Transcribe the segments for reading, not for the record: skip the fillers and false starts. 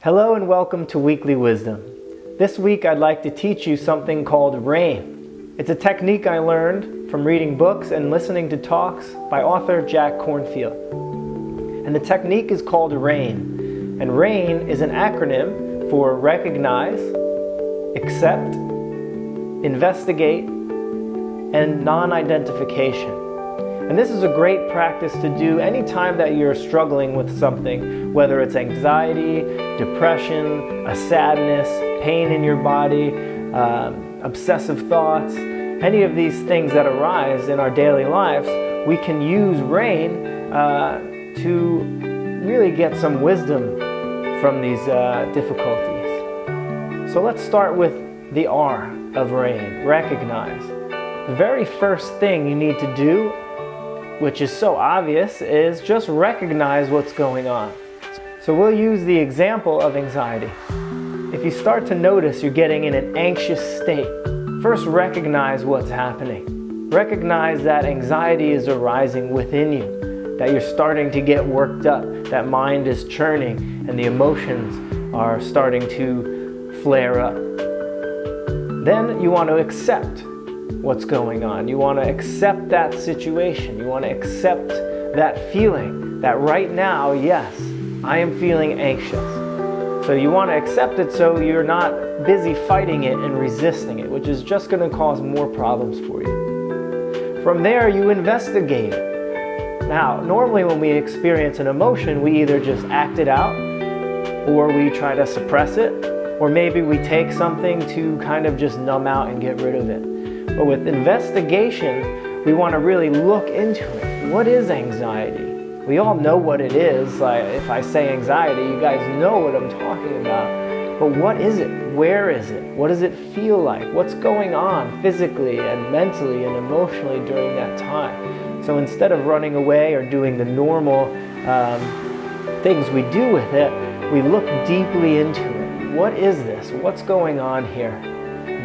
Hello and welcome to Weekly Wisdom. This week I'd like to teach you something called R.A.I.N. It's a technique I learned from reading books and listening to talks by author Jack Kornfield. And the technique is called R.A.I.N. And R.A.I.N is an acronym for recognize, accept, investigate, and non-identification. And this is a great practice to do anytime that you're struggling with something, whether it's anxiety, depression, a sadness, pain in your body, obsessive thoughts, any of these things that arise in our daily lives. We can use R.A.I.N to really get some wisdom from these difficulties. So let's start with the R of R.A.I.N, recognize. The very first thing you need to do, which is so obvious, is just recognize what's going on. So we'll use the example of anxiety. If you start to notice you're getting in an anxious state, first recognize what's happening. Recognize that anxiety is arising within you, that you're starting to get worked up, that mind is churning, and the emotions are starting to flare up. Then you want to accept what's going on. You want to accept that situation. You want to accept that feeling that right now, yes, I am feeling anxious. So you want to accept it so you're not busy fighting it and resisting it, which is just going to cause more problems for you. From there, you investigate it. Now, normally when we experience an emotion, we either just act it out, or we try to suppress it, or maybe we take something to kind of just numb out and get rid of it. But with investigation, we want to really look into it. What is anxiety? We all know what it is. Like if I say anxiety, you guys know what I'm talking about. But what is it? Where is it? What does it feel like? What's going on physically and mentally and emotionally during that time? So instead of running away or doing the normal things we do with it, we look deeply into it. What is this? What's going on here?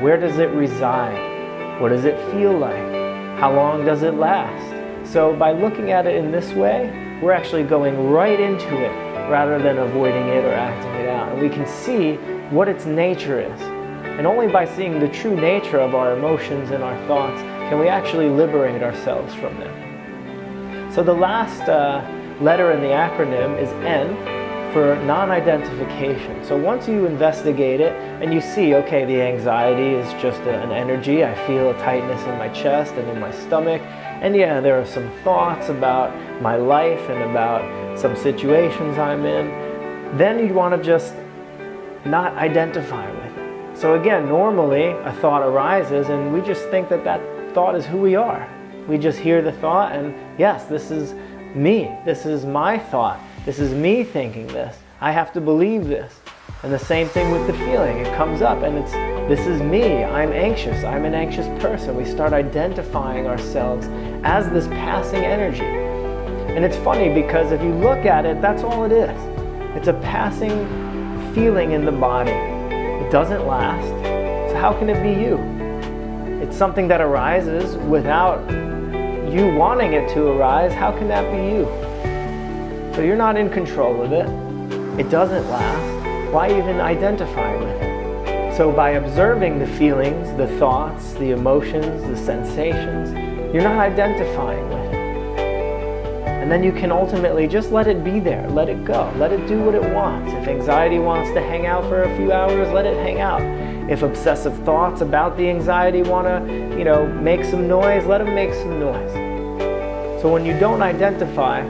Where does it reside? What does it feel like? How long does it last? So by looking at it in this way, we're actually going right into it rather than avoiding it or acting it out. And we can see what its nature is. And only by seeing the true nature of our emotions and our thoughts can we actually liberate ourselves from them. So the last letter in the acronym is N, for non-identification. So once you investigate it and you see, okay, the anxiety is just an energy, I feel a tightness in my chest and in my stomach, and yeah, there are some thoughts about my life and about some situations I'm in, then you want to just not identify with it. So again, normally a thought arises and we just think that that thought is who we are. We just hear the thought and yes, this is me, this is my thought. This is me thinking this. I have to believe this. And the same thing with the feeling. It comes up and it's, this is me. I'm anxious. I'm an anxious person. We start identifying ourselves as this passing energy. And it's funny because if you look at it, that's all it is. It's a passing feeling in the body. It doesn't last. So how can it be you? It's something that arises without you wanting it to arise. How can that be you? So you're not in control of it. It doesn't last. Why even identify with it? So by observing the feelings, the thoughts, the emotions, the sensations, you're not identifying with it. And then you can ultimately just let it be there. Let it go. Let it do what it wants. If anxiety wants to hang out for a few hours, let it hang out. If obsessive thoughts about the anxiety want to, make some noise, let them make some noise. So when you don't identify,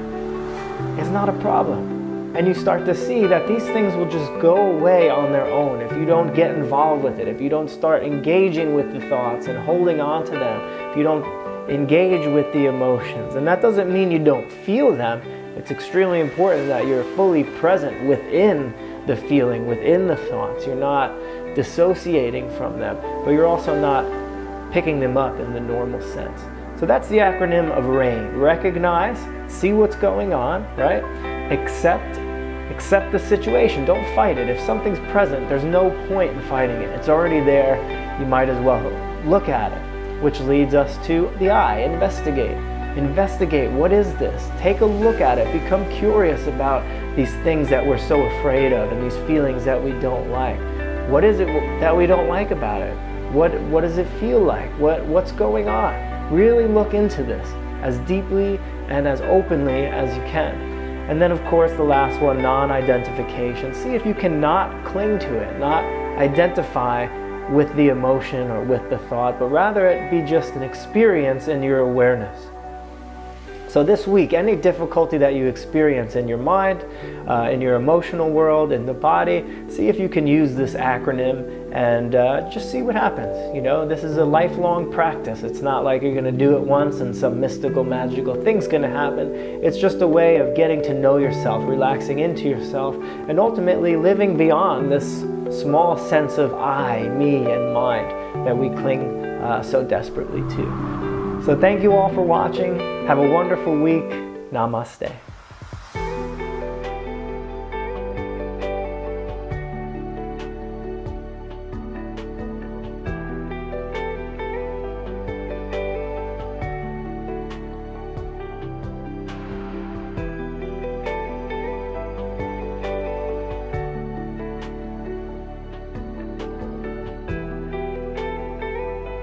it's not a problem. And you start to see that these things will just go away on their own if you don't get involved with it, if you don't start engaging with the thoughts and holding on to them, if you don't engage with the emotions. And that doesn't mean you don't feel them. It's extremely important that you're fully present within the feeling, within the thoughts. You're not dissociating from them, but you're also not picking them up in the normal sense. So that's the acronym of R.A.I.N. Recognize, see what's going on, right? Accept the situation. Don't fight it. If something's present, there's no point in fighting it. It's already there. You might as well look at it, which leads us to the I, investigate. Investigate, what is this? Take a look at it. Become curious about these things that we're so afraid of and these feelings that we don't like. What is it that we don't like about it? What does it feel like? What's going on? Really look into this as deeply and as openly as you can. And then, of course, the last one, non-identification. See if you can not cling to it, not identify with the emotion or with the thought, but rather it be just an experience in your awareness. So this week, any difficulty that you experience in your mind, in your emotional world, in the body, see if you can use this acronym and just see what happens. You know, this is a lifelong practice. It's not like you're going to do it once and some mystical, magical thing's going to happen. It's just a way of getting to know yourself, relaxing into yourself, and ultimately living beyond this small sense of I, me, and mind that we cling so desperately to. So thank you all for watching. Have a wonderful week. Namaste.